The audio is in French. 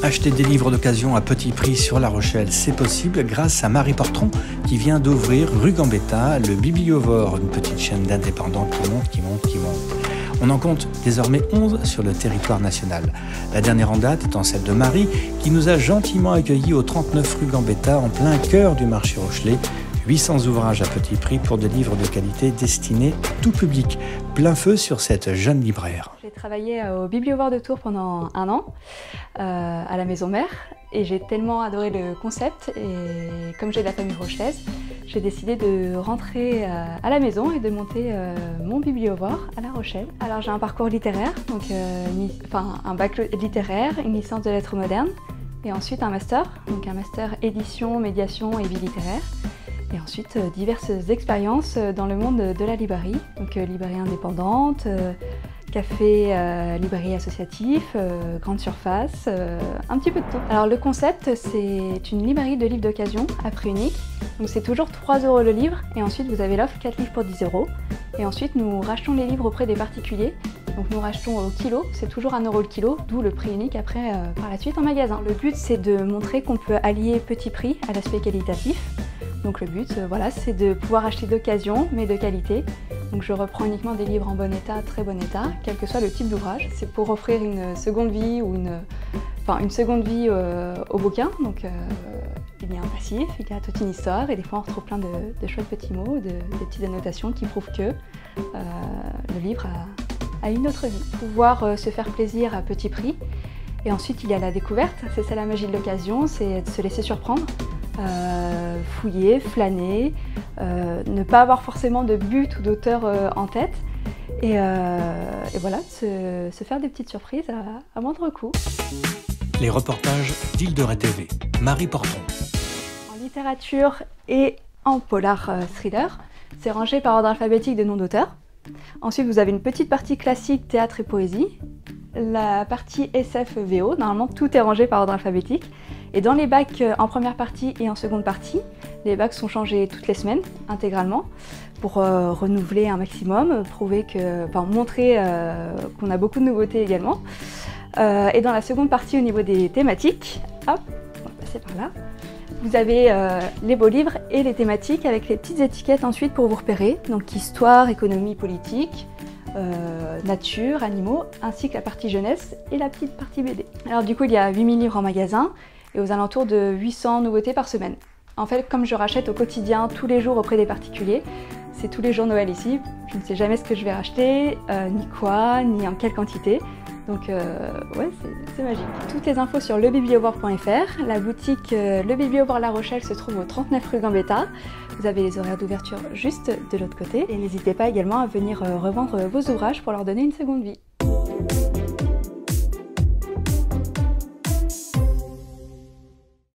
Acheter des livres d'occasion à petit prix sur La Rochelle, c'est possible grâce à Marie Portron qui vient d'ouvrir rue Gambetta, le Bibliovore, une petite chaîne d'indépendants qui monte. On en compte désormais 11 sur le territoire national. La dernière en date étant celle de Marie qui nous a gentiment accueillis au 39 rue Gambetta en plein cœur du marché rochelais. 800 ouvrages à petit prix pour des livres de qualité destinés à tout public. Plein feu sur cette jeune libraire. J'ai travaillé au Bibliovore de Tours pendant 1 an, à la maison mère, et j'ai tellement adoré le concept, et comme j'ai de la famille rochelaise, j'ai décidé de rentrer à la maison et de monter mon bibliovore à La Rochelle. Alors j'ai un parcours littéraire, donc un bac littéraire, une licence de lettres modernes, et ensuite un master édition, médiation et vie littéraire. Et ensuite, diverses expériences dans le monde de la librairie, donc librairie indépendante, café, librairie associatif, grande surface, un petit peu de tout. Alors le concept, c'est une librairie de livres d'occasion à prix unique. Donc c'est toujours 3 € le livre, et ensuite vous avez l'offre 4 livres pour 10 €. Et ensuite nous rachetons les livres auprès des particuliers. Donc nous rachetons au kilo, c'est toujours 1 € le kilo, d'où le prix unique après par la suite en magasin. Le but c'est de montrer qu'on peut allier petit prix à l'aspect qualitatif. Donc le but, c'est de pouvoir acheter d'occasion, mais de qualité. Donc je reprends uniquement des livres en bon état, très bon état, quel que soit le type d'ouvrage. C'est pour offrir une seconde vie ou une seconde vie au bouquin. Donc il y a un passif, il y a toute une histoire, et des fois on retrouve plein de chouettes petits mots, des petites annotations qui prouvent que le livre a une autre vie. Pouvoir se faire plaisir à petit prix. Et ensuite il y a la découverte, c'est ça la magie de l'occasion, c'est de se laisser surprendre. Fouiller, flâner, ne pas avoir forcément de but ou d'auteur en tête, et voilà, se faire des petites surprises à moindre coût. Les reportages d'Île-de-Ré TV, Marie Portron. En littérature et en polar thriller, c'est rangé par ordre alphabétique de noms d'auteurs. Ensuite, vous avez une petite partie classique, théâtre et poésie. La partie SF VO, normalement tout est rangé par ordre alphabétique. Et dans les bacs en première partie et en seconde partie, les bacs sont changés toutes les semaines, intégralement, pour renouveler un maximum, montrer qu'on a beaucoup de nouveautés également. Et dans la seconde partie, au niveau des thématiques, hop, on va passer par là, vous avez les beaux livres et les thématiques avec les petites étiquettes ensuite pour vous repérer, donc histoire, économie, politique, nature, animaux, ainsi que la partie jeunesse et la petite partie BD. Alors du coup, il y a 8000 livres en magasin et aux alentours de 800 nouveautés par semaine. En fait, comme je rachète au quotidien, tous les jours auprès des particuliers, c'est tous les jours Noël ici, je ne sais jamais ce que je vais racheter, ni quoi, ni en quelle quantité. Donc ouais, c'est magique. Toutes les infos sur lebibliovore.fr. La boutique Le Bibliovore La Rochelle se trouve au 39 rue Gambetta. Vous avez les horaires d'ouverture juste de l'autre côté. Et n'hésitez pas également à venir revendre vos ouvrages pour leur donner une seconde vie.